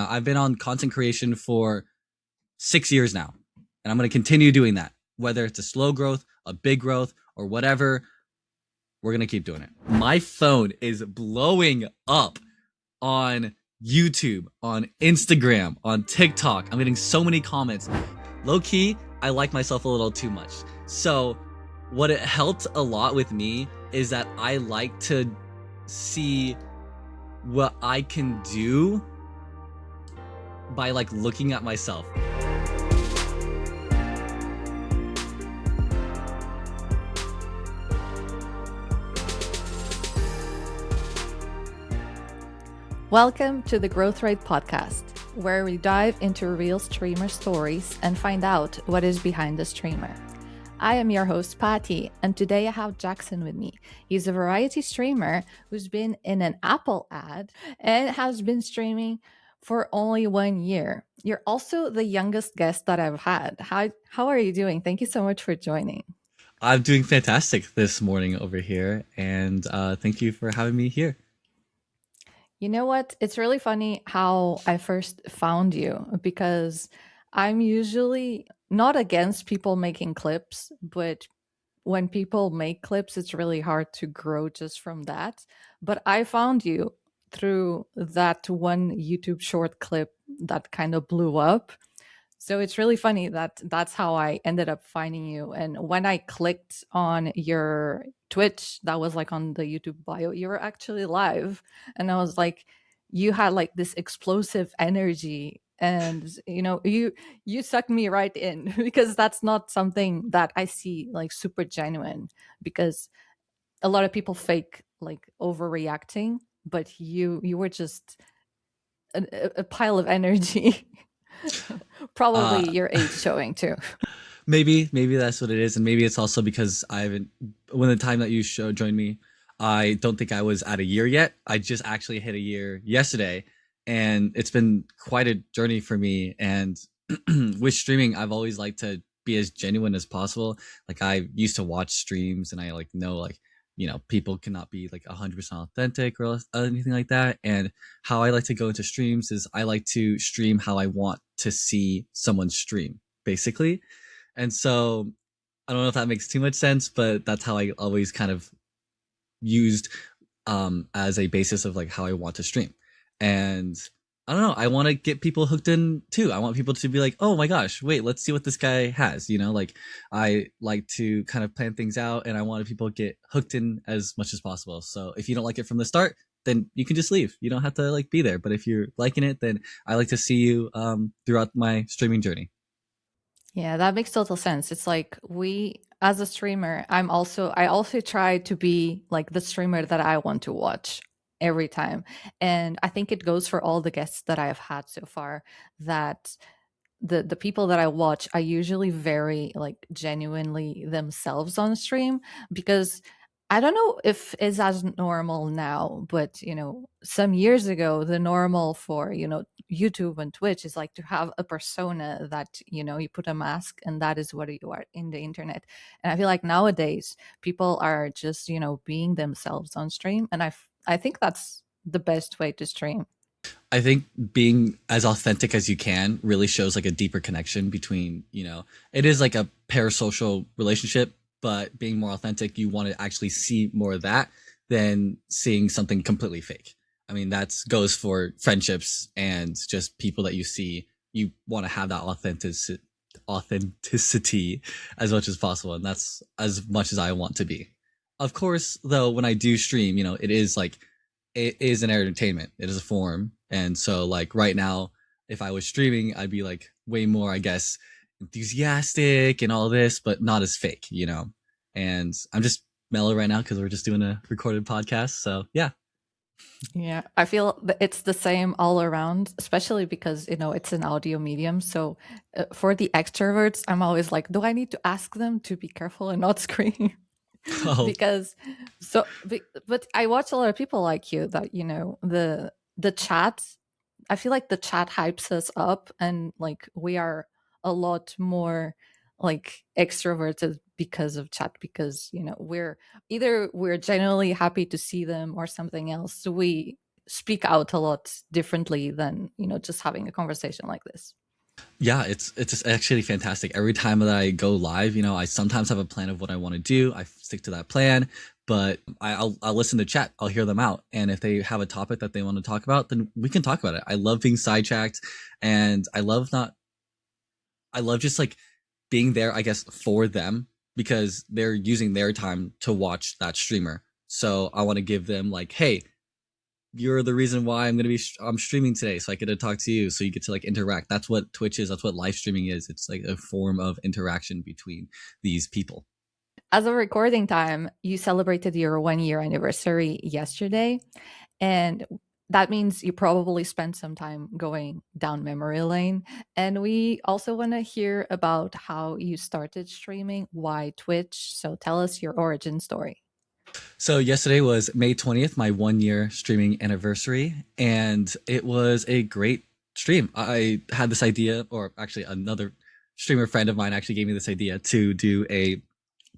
I've been on content creation for 6 years now, and I'm going to continue doing that. Whether it's a slow growth, a big growth, or whatever, we're going to keep doing it. My phone is blowing up on YouTube, on Instagram, on TikTok. I'm getting so many comments. Low key, I like myself a little too much. So what it helped a lot with me is that I like to see what I can do by like looking at myself. Welcome to the Growth Rate Podcast, where we dive into real streamer stories and find out what is behind the streamer. I am your host, Patty, and today I have Jackson with me. He's a variety streamer who's been in an Apple ad and has been streaming for only 1 year. You're also the youngest guest that I've had. How are you doing? Thank you so much for joining. I'm doing fantastic this morning over here, and thank you for having me here. You know what? It's really funny how I first found you, because I'm usually not against people making clips, but when people make clips, it's really hard to grow just from that. But I found you through that one YouTube short clip that kind of blew up. So it's really funny that that's how I ended up finding you. And when I clicked on your Twitch, that was like on the YouTube bio, you were actually live. And I was like, you had like this explosive energy. And you sucked me right in because that's not something that I see like super genuine, because a lot of people fake like overreacting, but you were just a pile of energy. Probably your age showing too. Maybe that's what it is, and maybe it's also because I haven't. When the time that you joined me, I don't think I was at a year yet. I just actually hit a year yesterday, and it's been quite a journey for me. And with streaming, I've always liked to be as genuine as possible. Like I used to watch streams, and I like know like people cannot be like 100% authentic or anything like that. And how I like to go into streams is I like to stream how I want to see someone stream, basically. And so I don't know if that makes too much sense, but that's how I always kind of used as a basis of like how I want to stream. And I don't know, I want to get people hooked in too. I want people to be like, oh my gosh, wait, let's see what this guy has. Like I like to kind of plan things out, and I want people to get hooked in as much as possible. So if you don't like it from the start, then you can just leave. You don't have to like be there. But if you're liking it, then I like to see you throughout my streaming journey. Yeah, that makes total sense. It's like as a streamer, I also try to be like the streamer that I want to watch every time. And I think it goes for all the guests that I have had so far, that the people that I watch are usually very like genuinely themselves on stream, because I don't know if it's as normal now, but some years ago, the normal for, YouTube and Twitch is like to have a persona that, you put a mask and that is what you are in the internet. And I feel like nowadays people are just, being themselves on stream. And I think that's the best way to stream. I think being as authentic as you can really shows like a deeper connection between, it is like a parasocial relationship, but being more authentic, you want to actually see more of that than seeing something completely fake. I mean, that goes for friendships and just people that you see. You want to have that authenticity as much as possible. And that's as much as I want to be. Of course, though, when I do stream, it is an entertainment. It is a form. And so like right now, if I was streaming, I'd be like way more, I guess, enthusiastic and all this, but not as fake, And I'm just mellow right now because we're just doing a recorded podcast. So yeah. Yeah, I feel that it's the same all around, especially because, it's an audio medium. So for the extroverts, I'm always like, do I need to ask them to be careful and not scream? Oh. Because but I watch a lot of people like you that, the chat, I feel like the chat hypes us up, and like we are a lot more like extroverted because of chat, because we're genuinely happy to see them or something else, so we speak out a lot differently than, just having a conversation like this. Yeah, it's actually fantastic. Every time that I go live, I sometimes have a plan of what I want to do. I stick to that plan, but I'll listen to chat. I'll hear them out, and if they have a topic that they want to talk about, then we can talk about it. I love being sidetracked, and I love just like being there, I guess, for them because they're using their time to watch that streamer. So I want to give them like, hey, you're the reason why I'm streaming today, so I get to talk to you, so you get to like interact. That's what Twitch is. That's what live streaming is. It's like a form of interaction between these people. As a recording time, you celebrated your 1 year anniversary yesterday. And that means you probably spent some time going down memory lane. And we also want to hear about how you started streaming, why Twitch. So tell us your origin story. So yesterday was May 20th, my 1 year streaming anniversary, and it was a great stream. I had this idea, or actually another streamer friend of mine actually gave me this idea to do a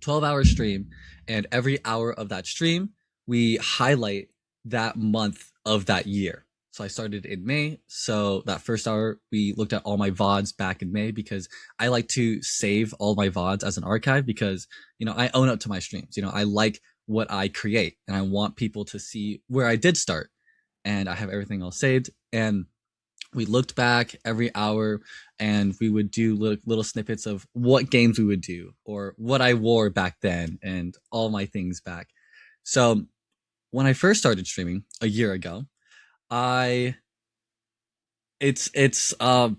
12-hour stream, and every hour of that stream we highlight that month of that year. So I started in May. So that first hour we looked at all my VODs back in May because I like to save all my VODs as an archive because I own up to my streams. I like what I create and I want people to see where I did start, and I have everything all saved. And we looked back every hour and we would do little snippets of what games we would do or what I wore back then and all my things back. So when I first started streaming a year ago, I it's kind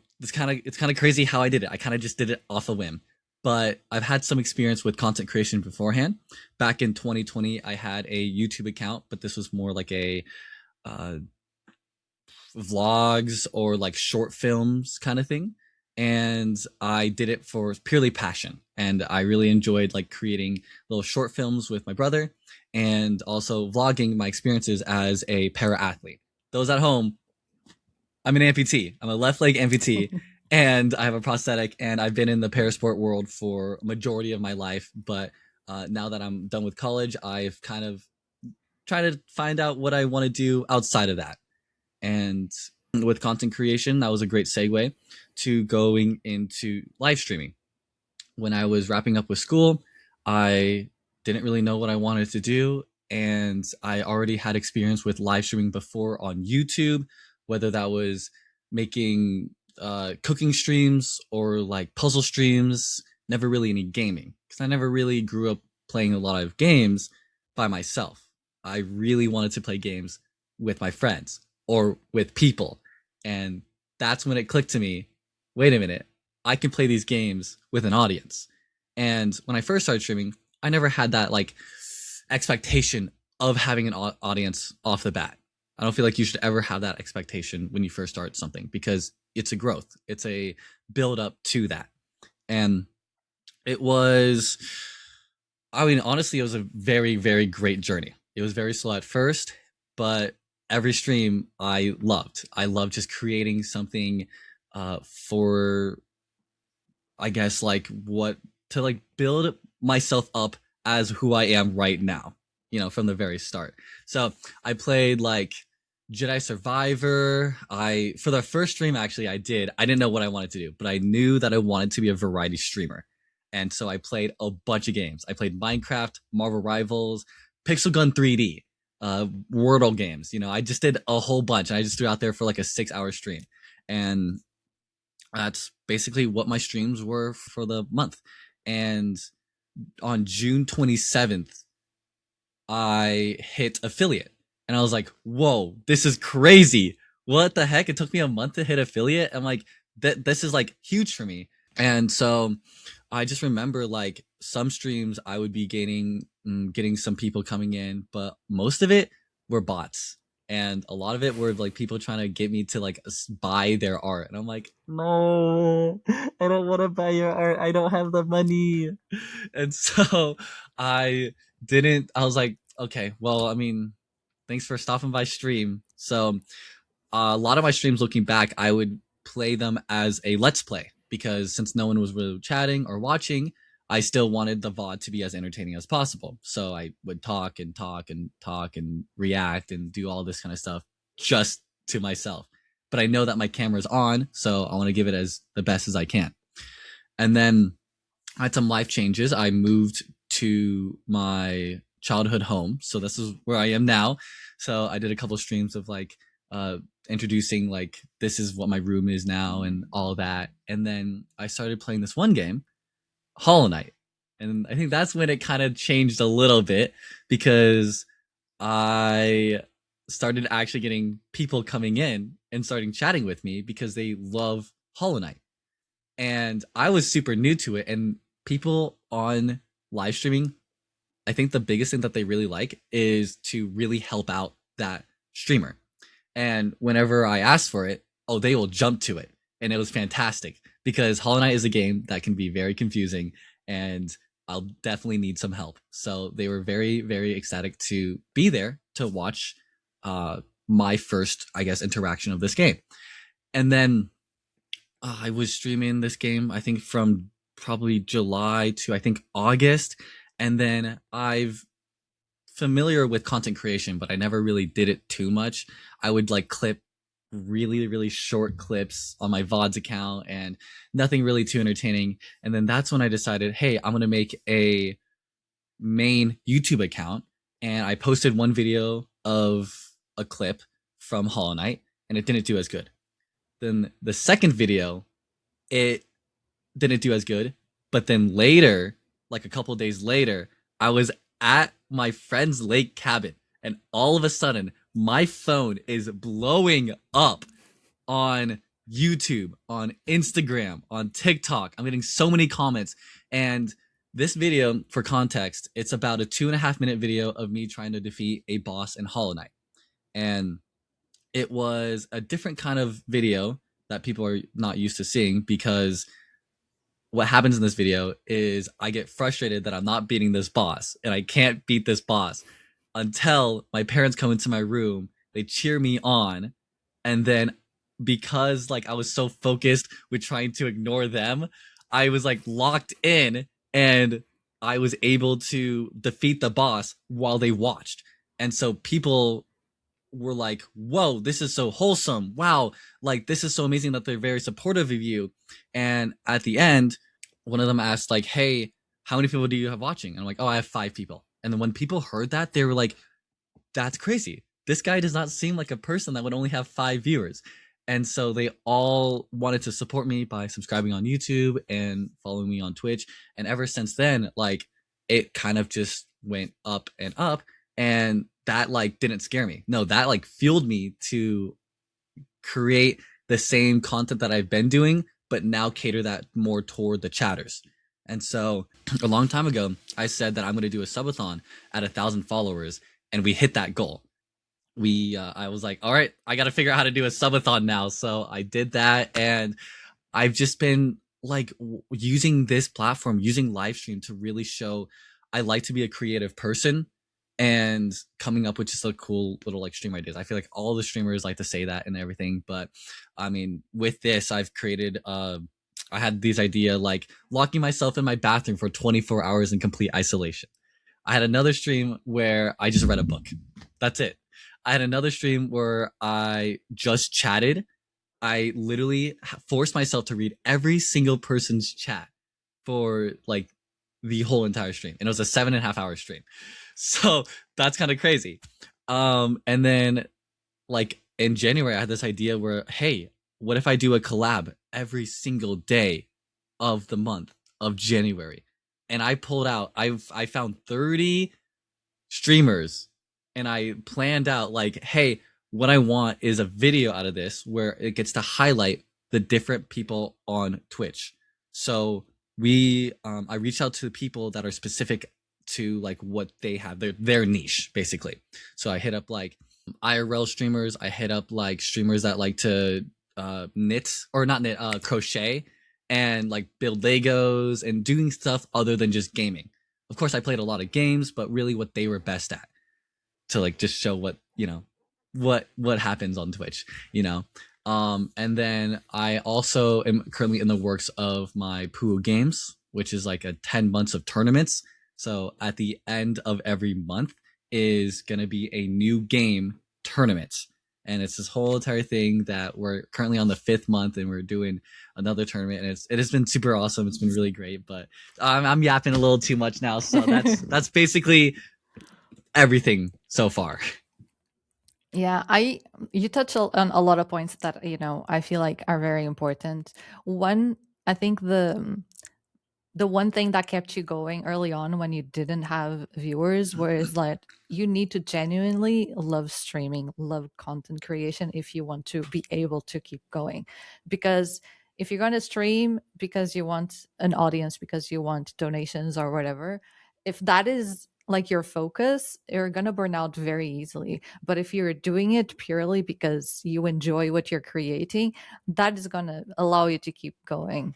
of crazy how I did it. I kind of just did it off a whim. But I've had some experience with content creation beforehand. Back in 2020, I had a YouTube account, but this was more like a uh, vlogs or like short films kind of thing. And I did it for purely passion. And I really enjoyed like creating little short films with my brother and also vlogging my experiences as a para athlete. Those at home, I'm an amputee. I'm a left leg amputee and I have a prosthetic, and I've been in the parasport world for a majority of my life. But now that I'm done with college, I've kind of tried to find out what I want to do outside of that. And with content creation, that was a great segue to going into live streaming. When I was wrapping up with school, I didn't really know what I wanted to do. And I already had experience with live streaming before on YouTube, whether that was making cooking streams or like puzzle streams, never really any gaming. Because I never really grew up playing a lot of games by myself. I really wanted to play games with my friends or with people. And that's when it clicked to me, wait a minute, I can play these games with an audience. And when I first started streaming, I never had that like expectation of having an audience off the bat. I don't feel like you should ever have that expectation when you first start something because it's a growth, it's a build up to that. And it was, I mean, honestly, it was a very, very great journey. It was very slow at first, but every stream I loved. I loved just creating something for, I guess, like what to like build myself up as who I am right now, from the very start. So I played like Jedi Survivor. For the first stream, actually, I didn't know what I wanted to do, but I knew that I wanted to be a variety streamer. And so I played a bunch of games. I played Minecraft, Marvel Rivals, Pixel Gun 3D, Wordle games. I just did a whole bunch. And I just threw out there for like a 6-hour stream. And that's basically what my streams were for the month. And on June 27th, I hit affiliate. And I was like, whoa, this is crazy. What the heck? It took me a month to hit affiliate. I'm like, this is like huge for me. And so I just remember like some streams I would be getting some people coming in, but most of it were bots. And a lot of it were like people trying to get me to like buy their art. And I'm like, no, I don't want to buy your art. I don't have the money. And so I I was like, okay, well, I mean, thanks for stopping by stream. So a lot of my streams looking back, I would play them as a let's play because since no one was really chatting or watching, I still wanted the VOD to be as entertaining as possible. So I would talk and talk and talk and react and do all this kind of stuff. just to myself. But I know that my camera's on, so I want to give it as the best as I can. And then I had some life changes. I moved to my childhood home, so this is where I am now. So I did a couple streams of like uh introducing like this is what my room is now and all that. And then I started playing this one game, Hollow Knight. And I think that's when it kind of changed a little bit because I started actually getting people coming in and starting chatting with me because they love Hollow Knight. And I was super new to it. And people on live streaming, I think the biggest thing that they really like is to really help out that streamer. And whenever I ask for it, oh, they will jump to it. And it was fantastic because Hollow Knight is a game that can be very confusing and I'll definitely need some help. So they were very, very ecstatic to be there to watch my first, I guess, interaction of this game. And then I was streaming this game, I think, from probably July to I think August. And then I've familiar with content creation, but I never really did it too much. I would like clip really, really short clips on my VODs account and nothing really too entertaining. And then that's when I decided, hey, I'm going to make a main YouTube account. And I posted one video of a clip from Hollow Knight and it didn't do as good. Then the second video, it didn't do as good. But then later, like a couple days later, I was at my friend's lake cabin, and all of a sudden, my phone is blowing up on YouTube, on Instagram, on TikTok. I'm getting so many comments. And this video, for context, it's about a 2.5 minute video of me trying to defeat a boss in Hollow Knight. And it was a different kind of video that people are not used to seeing because what happens in this video is I get frustrated that I'm not beating this boss and I can't beat this boss until my parents come into my room, they cheer me on, and then because like I was so focused with trying to ignore them, I was like locked in and I was able to defeat the boss while they watched. And so people were like, whoa, this is so wholesome. Wow, like this is so amazing that they're very supportive of you. And at the end, one of them asked, like, hey, how many people do you have watching? And I'm like, oh, I have 5 people. And then when people heard that, they were like, that's crazy. This guy does not seem like a person that would only have 5 viewers. And so they all wanted to support me by subscribing on YouTube and following me on Twitch. And ever since then, like, it kind of just went up and up. And that like didn't scare me. No, that like fueled me to create the same content that I've been doing, but now cater that more toward the chatters. And so a long time ago, I said that I'm going to do a subathon at 1,000 followers, and we hit that goal. I was like, all right, I got to figure out how to do a subathon now. So I did that, and I've just been like using this platform, using live stream to really show I like to be a creative person and coming up with just like cool little like stream ideas. I feel like all the streamers like to say that and everything, but I mean, with this, I've created I had this idea like locking myself in my bathroom for 24 hours in complete isolation. I had another stream where I just read a book. That's it. I had another stream where I just chatted. I literally forced myself to read every single person's chat for like the whole entire stream. And it was a 7.5 hour stream. So that's kind of crazy. And then like in January, I had this idea where, hey, what if I do a collab every single day of the month of January? And I pulled out, I found 30 streamers and I planned out like, hey, what I want is a video out of this where it gets to highlight the different people on Twitch. So I reached out to people that are specific to like what they have, their niche basically. So I hit up like IRL streamers, I hit up like streamers that like to knit or not knit, crochet and like build Legos and doing stuff other than just gaming. Of course I played a lot of games, but really what they were best at to like just show what, you know, what happens on Twitch, you know. And then I also am currently in the works of my Poos games, which is like a 10 months of tournaments. So at the end of every month is going to be a new game tournament. And it's this whole entire thing that we're currently on the 5th month, and we're doing another tournament, and it has been super awesome. It's been really great, but I'm yapping a little too much now, so that's basically everything so far. Yeah, I you touch on a lot of points that I feel like are very important. One, I think the one thing that kept you going early on when you didn't have viewers was that you need to genuinely love streaming, love content creation if you want to be able to keep going. Because if you're going to stream because you want an audience, because you want donations or whatever, if that is like your focus, you're going to burn out very easily. But if you're doing it purely because you enjoy what you're creating, that is going to allow you to keep going.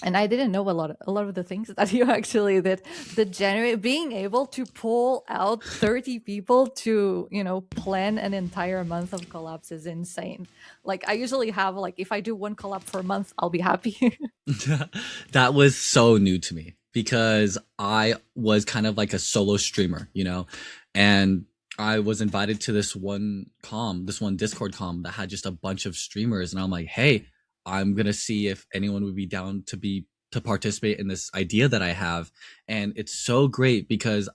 And I didn't know a lot of the things that you actually did. The generate being able to pull out 30 people to plan an entire month of collabs is insane. Like I usually have like if I do one collab for a month, I'll be happy. That was so new to me because I was kind of like a solo streamer, and I was invited to this one Discord com that had just a bunch of streamers, and I'm like, hey, I'm gonna see if anyone would be down to participate in this idea that I have. And it's so great because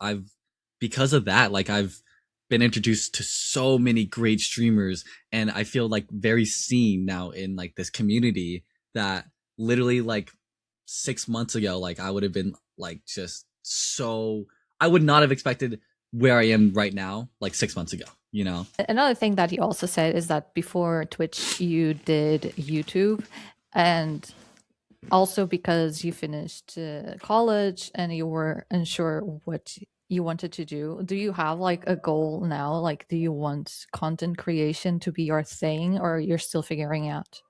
because of that, like I've been introduced to so many great streamers, and I feel like very seen now in like this community that literally like 6 months ago, like I would have been like just so I would not have expected where I am right now, like 6 months ago. Another thing that you also said is that before Twitch, you did YouTube, and also because you finished college and you were unsure what you wanted to do. Do you have like a goal now? Like, do you want content creation to be your thing, or you're still figuring out?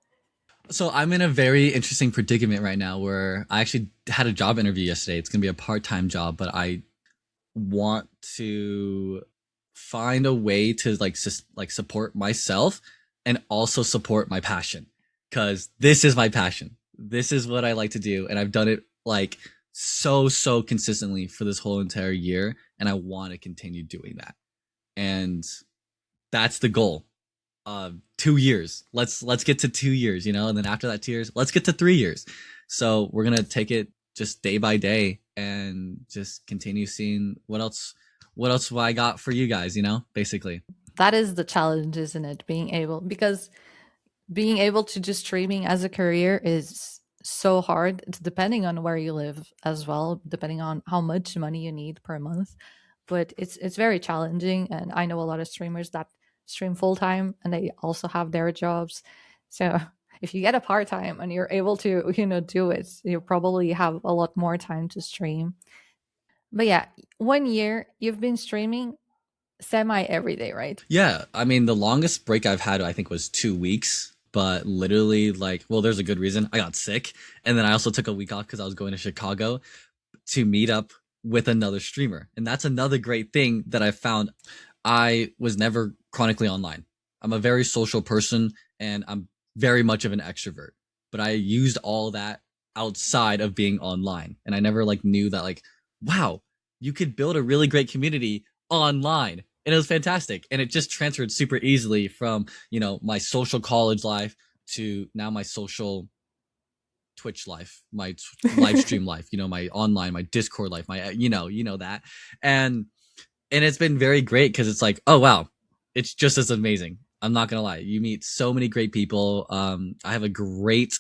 So I'm in a very interesting predicament right now where I actually had a job interview yesterday. It's going to be a part-time job, but I want to find a way to like support myself and also support my passion, cuz this is my passion. This is what I like to do, and I've done it like so consistently for this whole entire year, and I want to continue doing that. And that's the goal. 2 years. Let's get to 2 years, and then after that 2 years, let's get to 3 years. So we're gonna take it just day by day and just continue seeing what else I got for you guys, basically. That is the challenge, isn't it? Being able to do streaming as a career is so hard. It's depending on where you live as well, depending on how much money you need per month. But it's very challenging, and I know a lot of streamers that stream full time and they also have their jobs. So if you get a part time and you're able to do it, you probably have a lot more time to stream. But yeah, 1 year you've been streaming semi every day, right? Yeah, I mean the longest break I've had I think was 2 weeks, but literally like, well, there's a good reason. I got sick, and then I also took a week off because I was going to Chicago to meet up with another streamer. And that's another great thing that I found. I was never chronically online. I'm a very social person, and I'm very much of an extrovert. But I used all that outside of being online. And I never like knew that like, wow, you could build a really great community online. And it was fantastic. And it just transferred super easily from, my social college life to now my social Twitch life, my live stream life, my online, my Discord life, my that. And it's been very great because it's like, oh wow, it's just as amazing. I'm not gonna lie. You meet so many great people. I have a great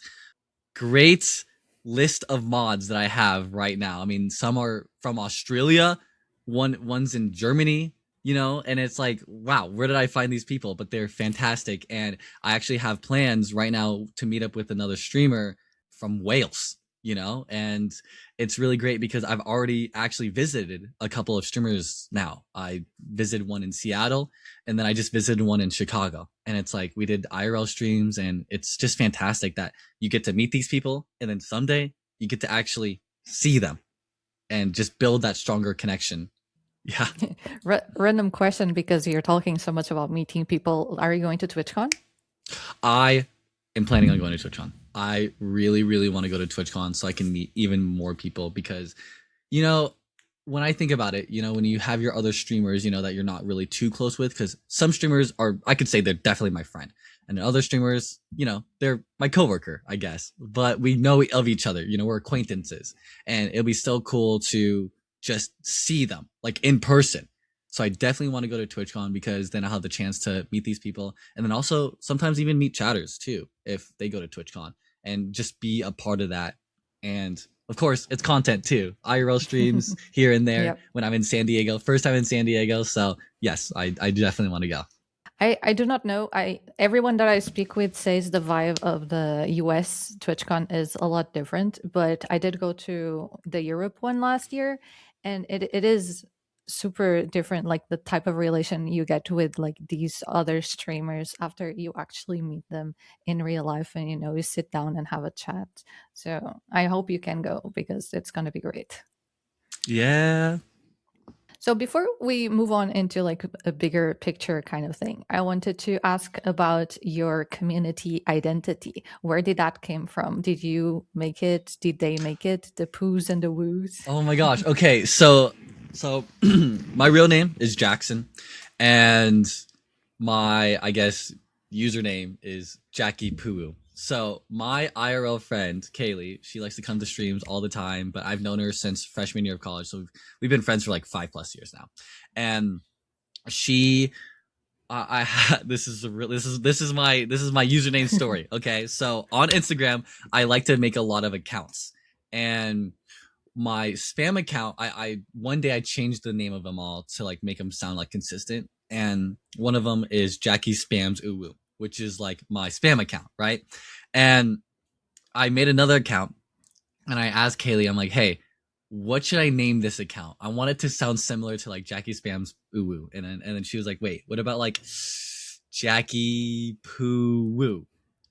list of mods that I have right now. I mean, some are from Australia, one's in Germany, and it's like, wow, where did I find these people? But they're fantastic. And I actually have plans right now to meet up with another streamer from Wales, and it's really great because I've already actually visited a couple of streamers now. I visited one in Seattle, and then I just visited one in Chicago. And it's like we did IRL streams, and it's just fantastic that you get to meet these people, and then someday you get to actually see them and just build that stronger connection. Yeah. Random question, because you're talking so much about meeting people. Are you going to TwitchCon? I am planning on going to TwitchCon. I really, really want to go to TwitchCon so I can meet even more people because, you know, when I think about it, when you have your other streamers, that you're not really too close with, because some streamers are, I could say they're definitely my friend, and then other streamers, they're my coworker, I guess. But we know of each other, we're acquaintances, and it'll be so cool to just see them like in person. So I definitely want to go to TwitchCon because then I'll have the chance to meet these people, and then also sometimes even meet chatters too if they go to TwitchCon and just be a part of that. And of course, it's content too. IRL streams here and there Yep. when I'm in San Diego. First time in San Diego. So yes, I definitely want to go. I do not know. I Everyone that I speak with says the vibe of the US TwitchCon is a lot different, but I did go to the Europe one last year, and it is super different, like the type of relation you get with like these other streamers after you actually meet them in real life, and you sit down and have a chat. So I hope you can go because it's going to be great. Yeah. So before we move on into like a bigger picture kind of thing, I wanted to ask about your community identity. Where did that came from? Did you make it? Did they make it? The poos and the woos? Oh my gosh. Okay. So my real name is Jackson, and my, I guess, username is Jackypoowoo. So my IRL friend Kaylee, she likes to come to streams all the time, but I've known her since freshman year of college, so we've been friends for like 5+ years now. And she, this is a real, this is my username story. Okay, so on Instagram, I like to make a lot of accounts, and my spam account, I one day I changed the name of them all to like make them sound like consistent, and one of them is Jacky Spams Uwu, which is like my spam account, right? And I made another account, and I asked Kaylee, I'm like, hey, what should I name this account? I want it to sound similar to like Jacky Spams Uwu, and then she was like, wait, what about like Jackie Poo Woo?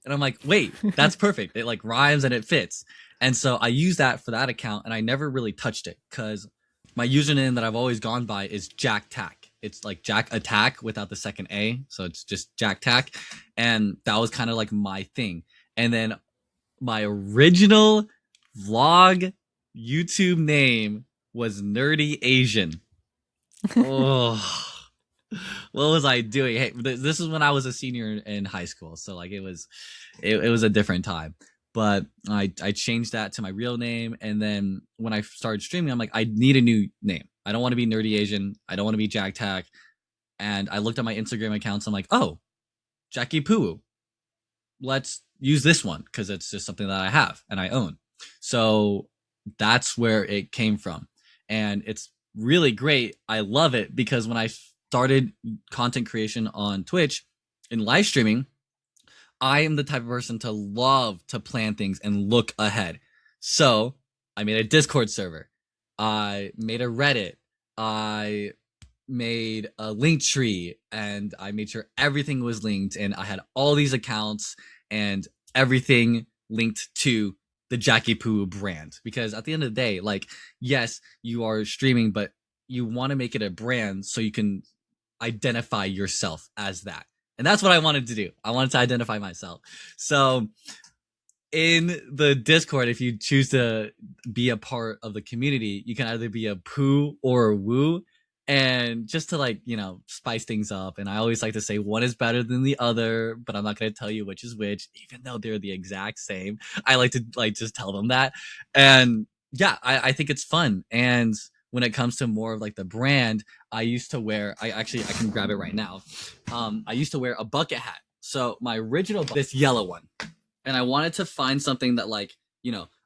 And I'm like, wait, that's perfect. It like rhymes and it fits. And so I use that for that account, and I never really touched it because my username that I've always gone by is Jack Tack. It's like Jack Attack without the second A, so it's just Jack Tack, and that was kind of like my thing. And then my original vlog YouTube name was Nerdy Asian. Oh, what was I doing? Hey, this is when I was a senior in high school, so like it was a different time. But I changed that to my real name, and then when I started streaming, I'm like, I need a new name. I don't want to be Nerdy Asian. I don't want to be Jack Tack. And I looked at my Instagram accounts. I'm like, oh, Jackie Poo. Let's use this one because it's just something that I have and I own. So that's where it came from, and it's really great. I love it because when I started content creation on Twitch and live streaming, I am the type of person to love to plan things and look ahead. So I made a Discord server. I made a Reddit. I made a link tree, and I made sure everything was linked, and I had all these accounts and everything linked to the Jackypoowoo brand, because at the end of the day, like, yes, you are streaming, but you want to make it a brand so you can identify yourself as that. And that's what I wanted to do. I wanted to identify myself. So in the Discord, if you choose to be a part of the community, you can either be a poo or a woo. And just to like, spice things up. And I always like to say one is better than the other, but I'm not going to tell you which is which, even though they're the exact same. I like to like just tell them that. And yeah, I think it's fun. And when it comes to more of like the brand, I used to wear, I can grab it right now. I used to wear a bucket hat. So my original, this yellow one, and I wanted to find something that like,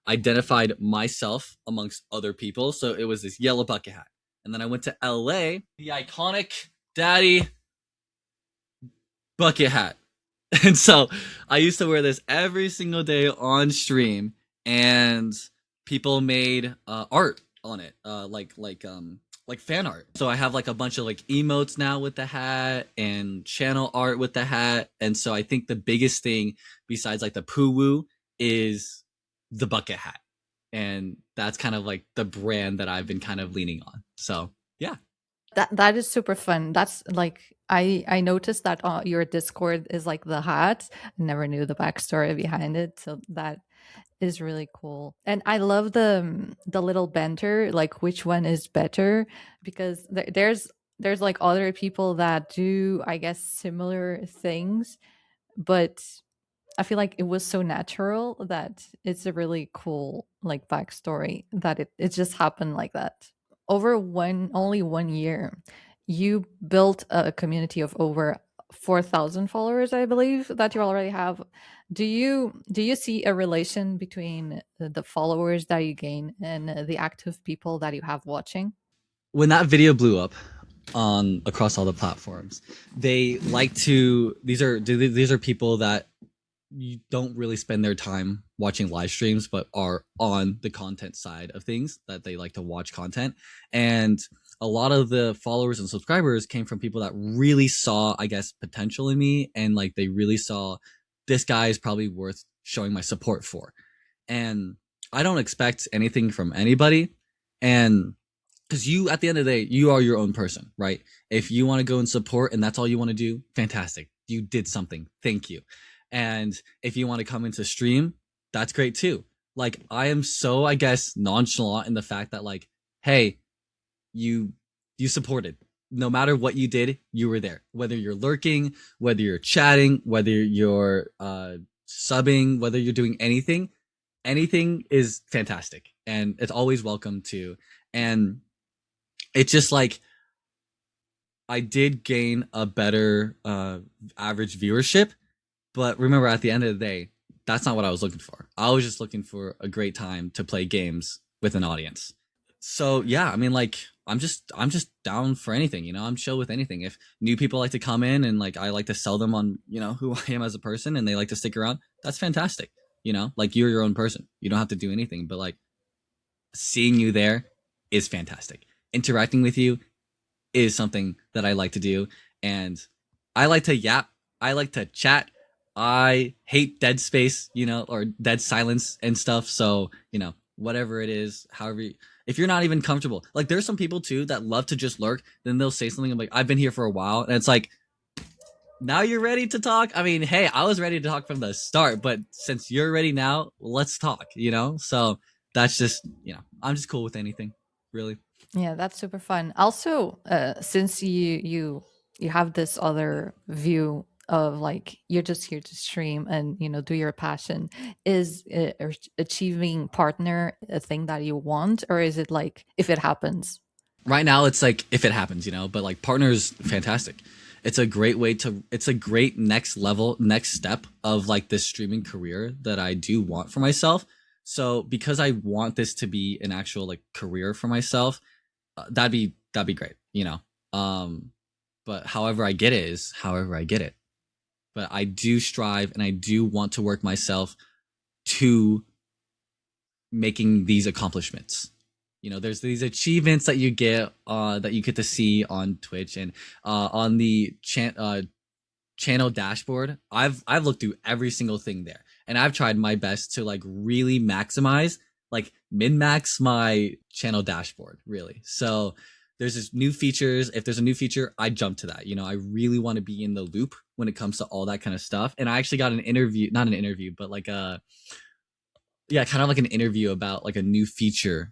identified myself amongst other people. So it was this yellow bucket hat. And then I went to LA, the iconic daddy bucket hat. And so I used to wear this every single day on stream, and people made art on it, like fan art. So I have like a bunch of like emotes now with the hat and channel art with the hat. And so I think the biggest thing besides like the poo woo is the bucket hat. And that's kind of like the brand that I've been kind of leaning on. So yeah. That is super fun. That's like I noticed that your Discord is like the hat. I never knew the backstory behind it, so that is really cool. And I love the little banter, like which one is better, because there's like other people that do, I guess, similar things, but I feel like it was so natural that it's a really cool like backstory that it just happened like that. Over one only 1 year, you built a community of over 4,000 followers, I believe, that you already have. Do you see a relation between the followers that you gain and the active people that you have watching? When that video blew up on across all the platforms, they like to these are people that you don't really spend their time watching live streams, but are on the content side of things, that they like to watch content. And a lot of the followers and subscribers came from people that really saw, I guess, potential in me, and like they really saw this guy is probably worth showing my support for. And I don't expect anything from anybody. And because you, at the end of the day, you are your own person, right? If you want to go and support and that's all you want to do, fantastic. You did something. Thank you. And if you want to come into stream, that's great too. Like, I am so, I guess, nonchalant in the fact that, like, hey, you you supported. No matter what you did, you were there. Whether you're lurking, whether you're chatting, whether you're subbing, whether you're doing anything, anything is fantastic, and it's always welcome to. And it's just like, I did gain a better average viewership, but remember, at the end of the day, that's not what I was looking for. I was just looking for a great time to play games with an audience. So yeah, I mean, like, I'm just down for anything, I'm chill with anything. If new people like to come in and like I like to sell them on, who I am as a person, and they like to stick around, that's fantastic. Like, you're your own person. You don't have to do anything, but like, seeing you there is fantastic. Interacting with you is something that I like to do. And I like to yap. I like to chat. I hate dead space, or dead silence and stuff. So, whatever it is, if you're not even comfortable, like, there's some people too that love to just lurk, then they'll say something like, I've been here for a while. And it's like, now you're ready to talk. I mean, hey, I was ready to talk from the start, but since you're ready now, let's talk, So that's just, I'm just cool with anything, really. Yeah, that's super fun. Also, since you have this other view of like you're just here to stream and do your passion, is achieving partner a thing that you want, or is it like if it happens? Right now it's like if it happens, but like, partners, fantastic. It's a great next step of like this streaming career that I do want for myself. So because I want this to be an actual like career for myself, that'd be great, but however I get it is however I get it. But I do strive and I do want to work myself to making these accomplishments. There's these achievements that you get to see on Twitch, and on the channel dashboard. I've looked through every single thing there, and I've tried my best to like really maximize, like min max my channel dashboard, really. So there's this new features. If there's a new feature, I jump to that. I really want to be in the loop when it comes to all that kind of stuff. And I actually got an interview, not an interview, but like yeah, kind of like an interview about like a new feature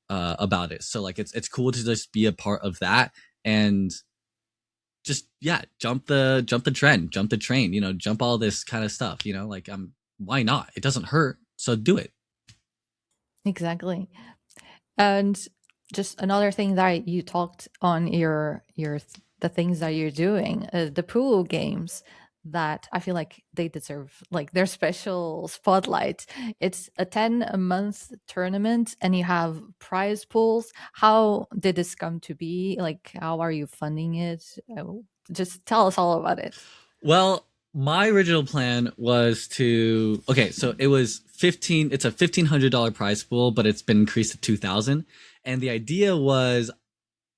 about it. So like, it's cool to just be a part of that, and just, yeah, jump the trend, jump the train, jump all this kind of stuff, like, why not? It doesn't hurt, so do it. Exactly. And just another thing that you talked on the things that you're doing, the pool games, that I feel like they deserve like their special spotlight. It's a 10 a month tournament and you have prize pools. How did this come to be? Like, how are you funding it? Just tell us all about it. Well, my original plan was to, okay, so it's a $1,500 prize pool, but it's been increased to 2,000. And the idea was,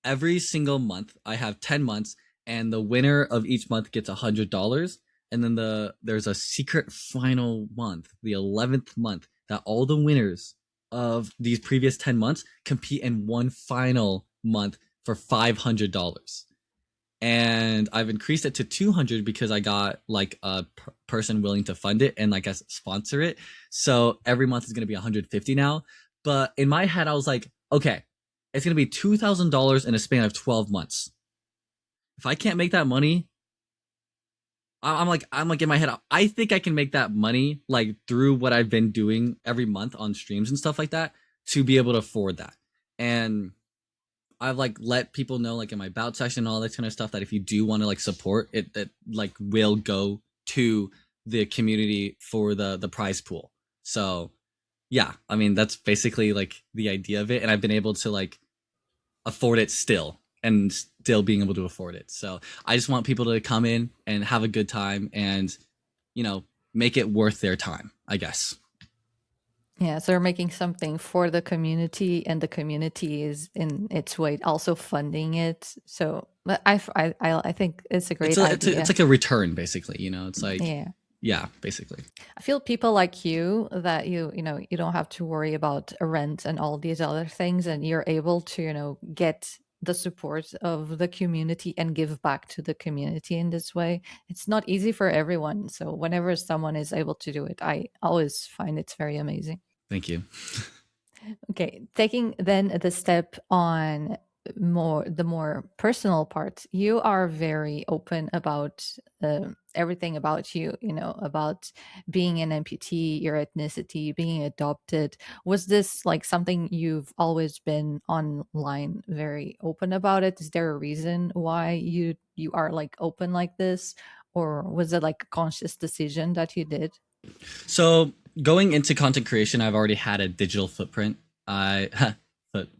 every single month I have 10 months, and the winner of each month gets $100. And then there's a secret final month, the 11th month, that all the winners of these previous 10 months compete in one final month for $500. and I've increased it to 200 because I got like a person willing to fund it and like a sponsor it. So every month is going to be 150 now. But in my head, I was like, okay, it's going to be $2,000 in a span of 12 months. If I can't make that money, I'm like in my head, I think I can make that money like through what I've been doing every month on streams and stuff like that to be able to afford that. And I've like let people know like in my bout section and all that kind of stuff that if you do want to like support it, that like will go to the community for the prize pool. So yeah, I mean that's basically like the idea of it, and I've been able to like afford it still and still being able to afford it. So I just want people to come in and have a good time and make it worth their time, I guess. Yeah, so you're making something for the community, and the community is in its way also funding it. So I think it's a great It's idea. like a return basically. It's like Yeah. yeah, basically. I feel people like you that you don't have to worry about a rent and all these other things, and you're able to get the support of the community and give back to the community in this way. It's not easy for everyone, so whenever someone is able to do it, I always find it's very amazing. Thank you. Okay, taking then the step on more personal part, you are very open about everything about you, about being an amputee, your ethnicity, being adopted. Was this like something you've always been online very open about it? Is there a reason why you are like open like this, or was it like a conscious decision that you did? So going into content creation, I've already had a digital footprint. I foot,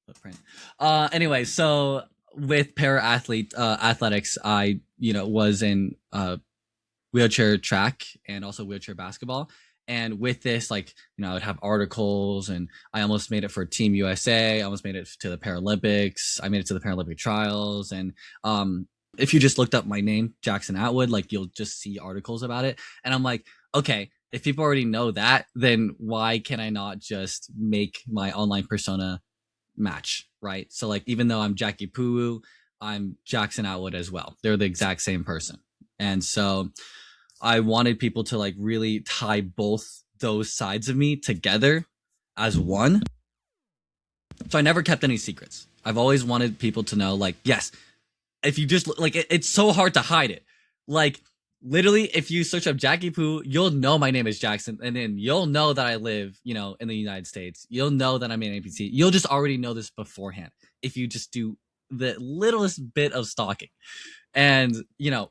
footprint. Anyway, so with athletics, I was in wheelchair track and also wheelchair basketball. And with this, like, I would have articles, and I almost made it for Team USA. I almost made it to the Paralympics. I made it to the Paralympic trials. And if you just looked up my name, Jackson Atwood, like you'll just see articles about it. And I'm like, okay, if people already know that, then why can I not just make my online persona match, right? So like, even though I'm Jackypoowoo, I'm Jackson Atwood as well. They're the exact same person. And so I wanted people to like really tie both those sides of me together as one. So I never kept any secrets. I've always wanted people to know, like, yes, if you just like it's so hard to hide it. Like literally, if you search up Jackie Poo, you'll know my name is Jackson, and then you'll know that I live, in the United States. You'll know that I'm an APC. You'll just already know this beforehand if you just do the littlest bit of stalking. And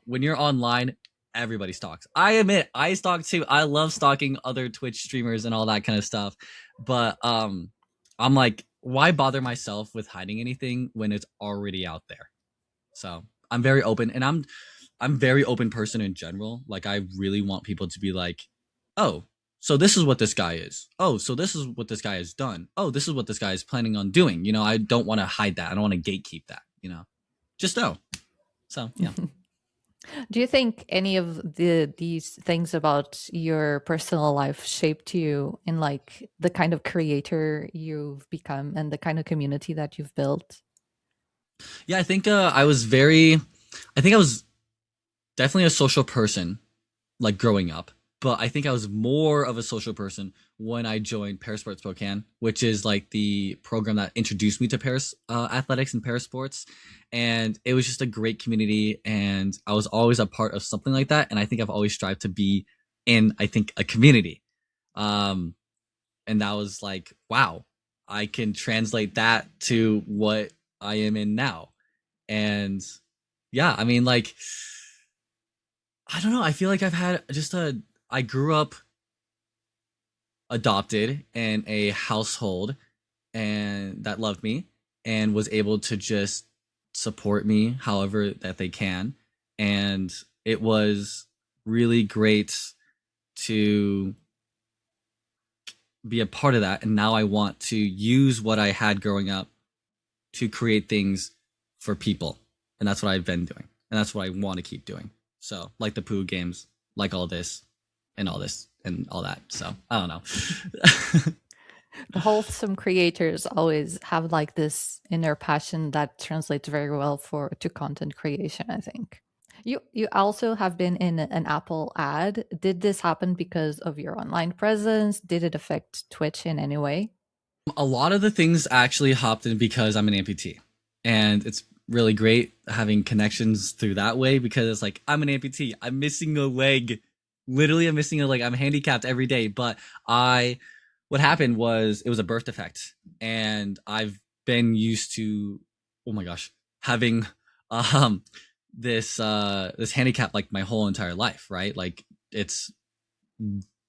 when you're online, everybody stalks. I admit, I stalk too. I love stalking other Twitch streamers and all that kind of stuff. But I'm like, why bother myself with hiding anything when it's already out there? So I'm very open, and I'm very open person in general. Like I really want people to be like, oh, so this is what this guy is. Oh, so this is what this guy has done. Oh, this is what this guy is planning on doing. I don't want to hide that. I don't want to gatekeep that. Just know. So yeah. Do you think any of these things about your personal life shaped you in like the kind of creator you've become and the kind of community that you've built? Yeah, I think I was definitely a social person, like growing up. But I think I was more of a social person when I joined Parasport Spokane, which is like the program that introduced me to Paris athletics and parasports. And it was just a great community, and I was always a part of something like that. And I think I've always strived to be in, I think, a community. Um, and that was like, wow, I can translate that to what I am in now. And yeah, I mean, like, I don't know. I feel like I grew up adopted in a household and that loved me and was able to just support me however that they can. And it was really great to be a part of that. And now I want to use what I had growing up to create things for people. And that's what I've been doing. And that's what I want to keep doing. So, like the Poo games, like all this and all that. So, I don't know. The wholesome creators always have like this inner passion that translates very well for to content creation, I think. You also have been in an Apple ad. Did this happen because of your online presence? Did it affect Twitch in any way? A lot of the things actually hopped in because I'm an amputee, and it's really great having connections through that way because it's like I'm an amputee. I'm missing a leg. Literally, I'm missing a leg. I'm handicapped every day. But I, what happened was it was a birth defect, and I've been used to, oh my gosh, having um this handicap like my whole entire life, right? Like it's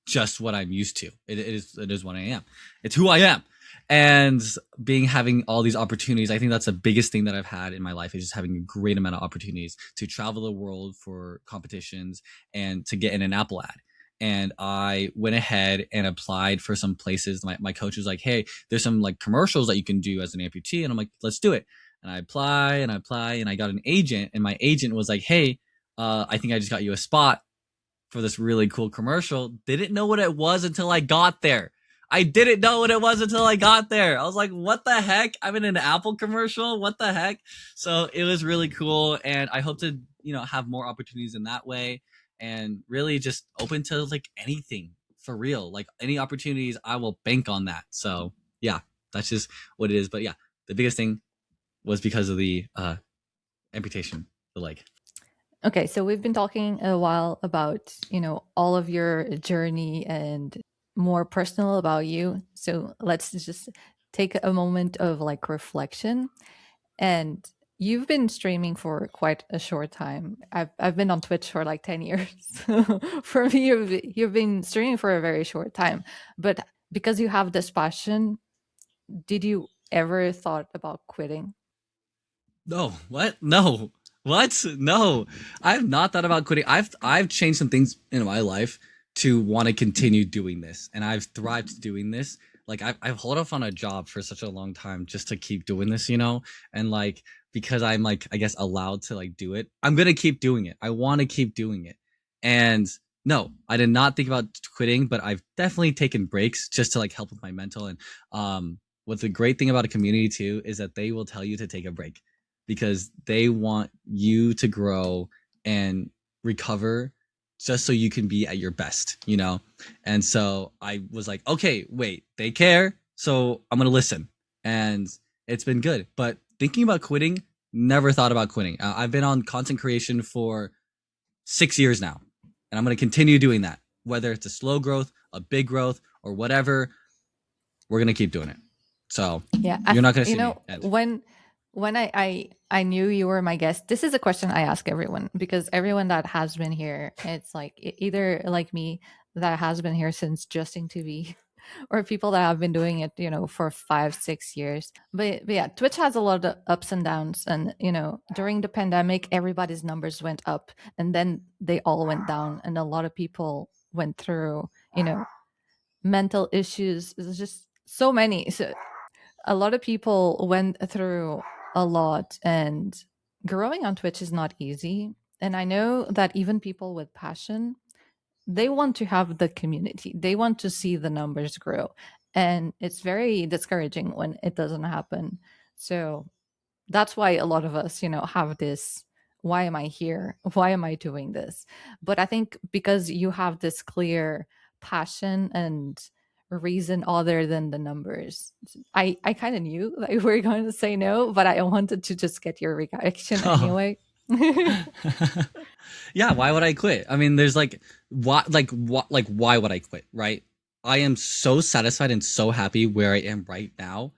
just what I'm used to. It is what I am. It's who I am. And being having all these opportunities, I think that's the biggest thing that I've had in my life is just having a great amount of opportunities to travel the world for competitions and to get in an Apple ad. And I went ahead and applied for some places. My coach was like, "Hey, there's some like commercials that you can do as an amputee," and I'm like, "Let's do it." And I apply and I apply and I got an agent, and my agent was like, "Hey, I think I just got you a spot for this really cool commercial." Didn't know what it was until I got there. I didn't know what it was until I got there. I was like, what the heck? I'm in an Apple commercial. What the heck? So it was really cool. And I hope to, have more opportunities in that way and really just open to like anything for real. Like any opportunities, I will bank on that. So yeah, that's just what it is. But yeah, the biggest thing was because of the amputation, the leg. Okay, so we've been talking a while about, all of your journey and more personal about you. So let's just take a moment of like reflection. And you've been streaming for quite a short time. I've been on Twitch for like 10 years. For me, you've been streaming for a very short time. But because you have this passion, did you ever thought about quitting? No, what? No. What? No. I've not thought about quitting. I've changed some things in my life to want to continue doing this. And I've thrived doing this. Like I've held off on a job for such a long time just to keep doing this, And like because I'm like, I guess allowed to like do it, I'm gonna keep doing it. I wanna keep doing it. And no, I did not think about quitting, but I've definitely taken breaks just to like help with my mental and what the great thing about a community too is that they will tell you to take a break because they want you to grow and recover just so you can be at your best. And so I was like, okay, wait, they care, so I'm gonna listen. And it's been good. But thinking about quitting, never thought about quitting. I've been on content creation for 6 years now, and I'm gonna continue doing that. Whether it's a slow growth, a big growth, or whatever, we're gonna keep doing it. So Yeah, you're not gonna see me end. when I knew you were my guest, this is a question I ask everyone because everyone that has been here, it's like either like me that has been here since Justin TV, or people that have been doing it, for 5, 6 years. But yeah, Twitch has a lot of ups and downs, and during the pandemic, everybody's numbers went up, and then they all went down, and a lot of people went through, mental issues. It's just so many. So a lot of people went through a lot, and growing on Twitch is not easy. And I know that even people with passion, they want to have the community, they want to see the numbers grow, and it's very discouraging when it doesn't happen. So that's why a lot of us, have this, why am I here, why am I doing this? But I think because you have this clear passion and reason other than the numbers, I kind of knew that you were going to say no, but I wanted to just get your reaction Oh. anyway. Yeah, why would I quit? I mean, there's why would I quit, right? I am so satisfied and so happy where I am right now.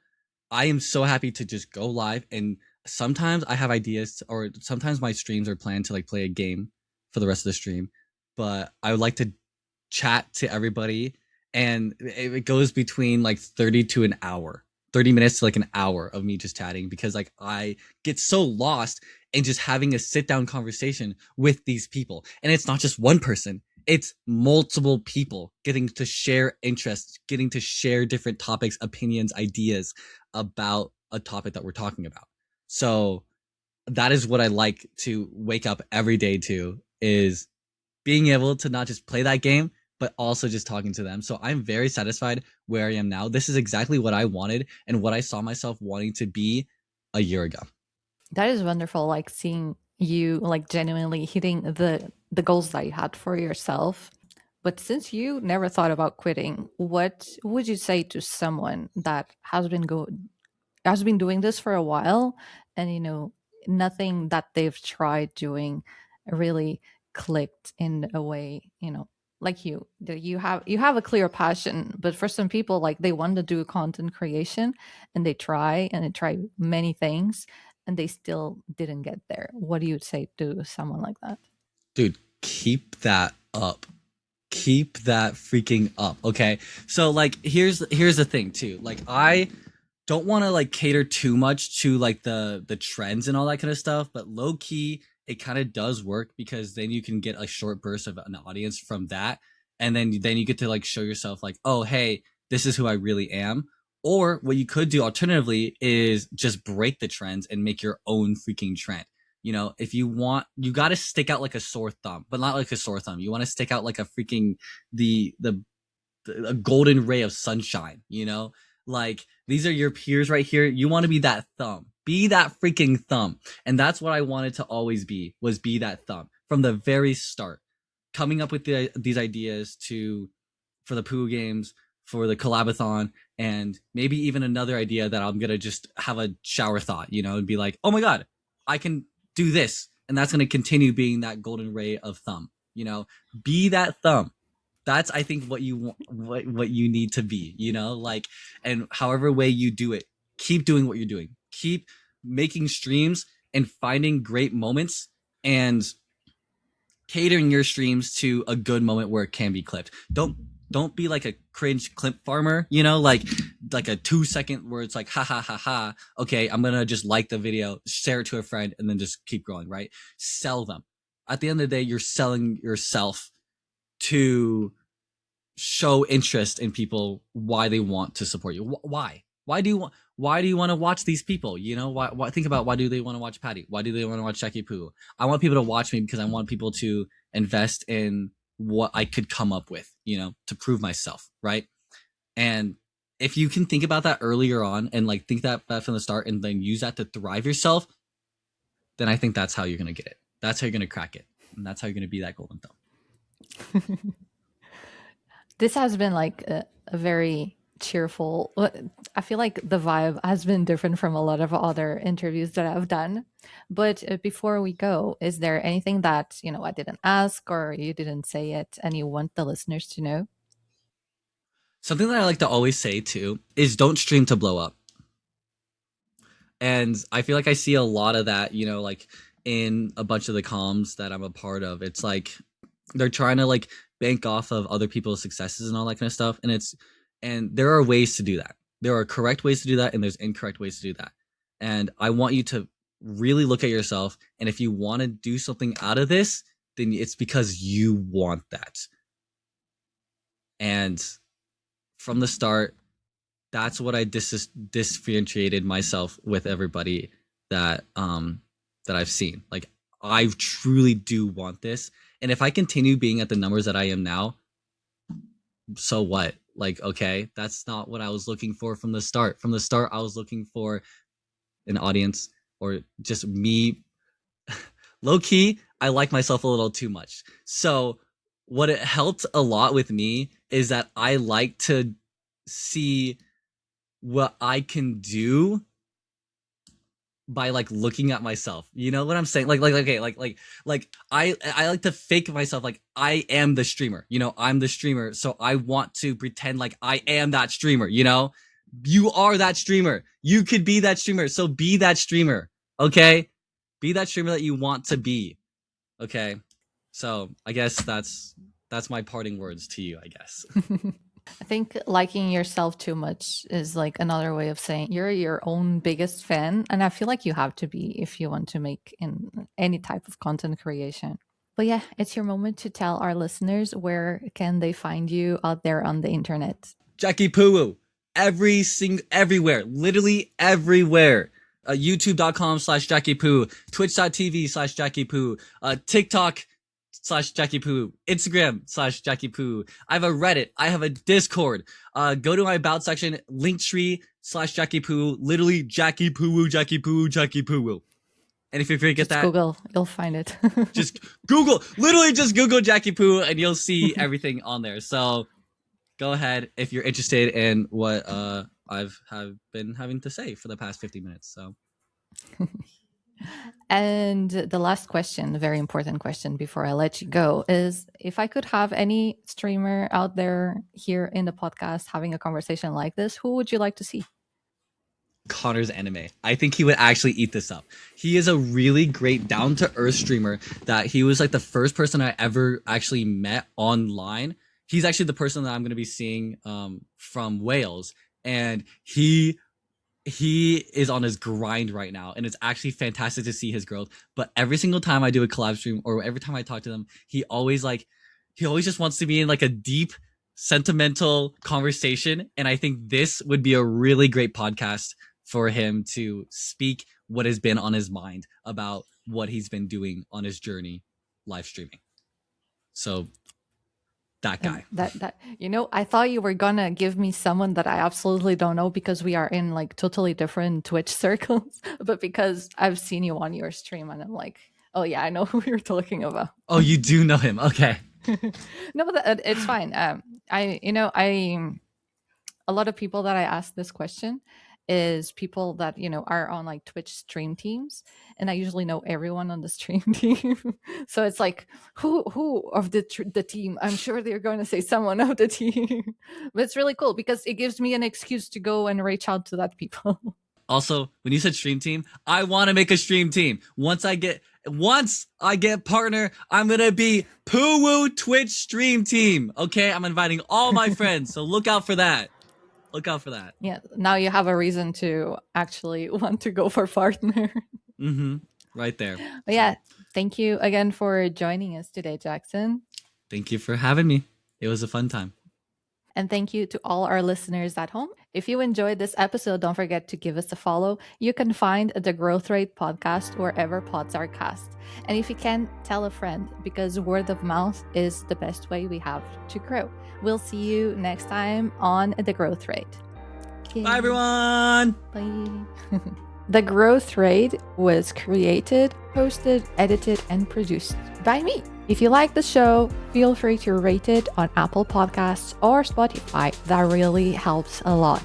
I am so happy to just go live, and sometimes I have ideas or sometimes my streams are planned to like play a game for the rest of the stream, but I would like to chat to everybody, and it goes between like 30 to an hour, 30 minutes to like an hour of me just chatting because like I get so lost in just having a sit down conversation with these people. And it's not just one person, it's multiple people getting to share interests, getting to share different topics, opinions, ideas about a topic that we're talking about. So that is what I like to wake up every day to is being able to not just play that game, but also just talking to them. So I'm very satisfied where I am now. This is exactly what I wanted and what I saw myself wanting to be a year ago. That is wonderful, like seeing you like genuinely hitting the goals that you had for yourself. But since you never thought about quitting, what would you say to someone that has been doing this for a while, and nothing that they've tried doing really clicked in a way, like you, that you have a clear passion, but for some people, like, they want to do content creation, and they try many things, and they still didn't get there. What do you say to someone like that? Dude, keep that up. Keep that freaking up. Okay. So like here's the thing too. Like I don't want to like cater too much to like the trends and all that kind of stuff, but low key it kind of does work because then you can get a short burst of an audience from that, and then you get to like show yourself like, oh hey, this is who I really am. Or what you could do alternatively is just break the trends and make your own freaking trend. If you want, you got to stick out like a sore thumb, but not like a sore thumb. You want to stick out like a freaking the a golden ray of sunshine. Like these are your peers right here. You want to be that thumb. Be that freaking thumb. And that's what I wanted to always be that thumb from the very start. Coming up with these ideas for the Poo games, for the collabathon, and maybe even another idea that I'm gonna just have a shower thought, and be like, oh my god, I can do this, and that's gonna continue being that golden ray of thumb. Be that thumb. That's, I think, what you want, what you need to be. Like, and however way you do it, keep doing what you're doing. Keep making streams and finding great moments and catering your streams to a good moment where it can be clipped. Don't be like a cringe clip farmer, like a 2 second where it's like, ha ha ha ha. Okay, I'm gonna just like the video, share it to a friend, and then just keep going, right? Sell them. At the end of the day, you're selling yourself to show interest in people, why they want to support you. Why do you want to watch these people? Why think about, why do they want to watch Patty? Why do they want to watch Jackypoowoo? I want people to watch me because I want people to invest in what I could come up with, to prove myself, right? And if you can think about that earlier on and like think that from the start and then use that to thrive yourself, then I think that's how you're going to get it. That's how you're going to crack it. And that's how you're going to be that golden thumb. This has been like a very cheerful, I feel like the vibe has been different from a lot of other interviews that I've done. But before we go, is there anything that I didn't ask, or you didn't say it, and you want the listeners to know? Something that I like to always say too is don't stream to blow up. And I feel like I see a lot of that, like in a bunch of the comms that I'm a part of. It's like they're trying to like bank off of other people's successes and all that kind of stuff. And there are ways to do that. There are correct ways to do that, and there's incorrect ways to do that. And I want you to really look at yourself. And if you want to do something out of this, then it's because you want that. And from the start, that's what I differentiated myself with everybody that I've seen. Like, I truly do want this. And if I continue being at the numbers that I am now, so what? Like, okay, that's not what I was looking for from the start. From the start, I was looking for an audience, or just me. Low key, I like myself a little too much. So what it helped a lot with me is that I like to see what I can do by like looking at myself. You know what I'm saying? Okay, I like to fake myself like I am the streamer. I'm the streamer, so I want to pretend like I am that streamer. You are that streamer. You could be that streamer, so be that streamer. Okay, be that streamer that you want to be. Okay, so I guess that's my parting words to you, I guess. I think liking yourself too much is like another way of saying you're your own biggest fan. And I feel like you have to be if you want to make in any type of content creation. But yeah, it's your moment to tell our listeners where can they find you out there on the internet. Jackypoowoo, everywhere, literally everywhere. YouTube.com/Jackypoowoo, Twitch.tv/Jackypoowoo, TikTok Twitter.com/Jackypoowoo, Instagram/Jackypoowoo. I have a Reddit. I have a Discord. Go to my About section, Linktree/Jackypoowoo, literally Jackypoowoo, Jackypoowoo, Jackypoowoo. And if you forget that, Google, you'll find it. just Google, literally just Google Jackypoowoo and you'll see everything on there. So go ahead if you're interested in what I've been having to say for the past 50 minutes. So. And the last question, a very important question before I let you go, is if I could have any streamer out there here in the podcast having a conversation like this, who would you like to see? Connor's anime. I think he would actually eat this up. He is a really great down-to-earth streamer that he was like the first person I ever actually met online. He's actually the person that I'm going to be seeing from Wales. And he is on his grind right now, and it's actually fantastic to see his growth. But every single time I do a collab stream or every time I talk to him, he always just wants to be in like a deep, sentimental conversation. And I think this would be a really great podcast for him to speak what has been on his mind about what he's been doing on his journey live streaming. So that guy. That I thought you were gonna give me someone that I absolutely don't know because we are in like totally different Twitch circles, but because I've seen you on your stream and I'm like, oh yeah, I know who you're talking about. Oh, you do know him. Okay. No, but it's fine. A lot of people that I ask this question is people that are on like Twitch stream teams, and I usually know everyone on the stream team. So it's like who of the team? I'm sure they're going to say someone of the team, but it's really cool because it gives me an excuse to go and reach out to that people. Also, when you said stream team, I want to make a stream team. Once I get partner, I'm gonna be Poowoo Twitch stream team. Okay, I'm inviting all my friends, so look out for that. Look out for that. Yeah, now you have a reason to actually want to go for partner. Right there. But yeah, thank you again for joining us today, Jackson. Thank you for having me. It was a fun time. And thank you to all our listeners at home. If you enjoyed this episode, don't forget to give us a follow. You can find the Growth Rate podcast wherever pods are cast. And if you can, tell a friend, because word of mouth is the best way we have to grow. We'll see you next time on The Growth Rate. Yay. Bye, everyone. Bye. The Growth Rate was created, hosted, edited, and produced by me. If you like the show, feel free to rate it on Apple Podcasts or Spotify. That really helps a lot.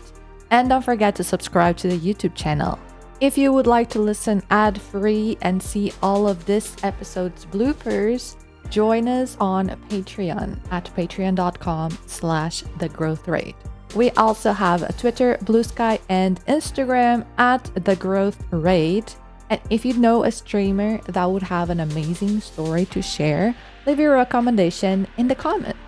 And don't forget to subscribe to the YouTube channel. If you would like to listen ad-free and see all of this episode's bloopers, join us on Patreon at patreon.com/thegrowthrate. We also have a Twitter, Blue Sky, and Instagram at The Growth Rate. And if you know a streamer that would have an amazing story to share, leave your recommendation in the comments.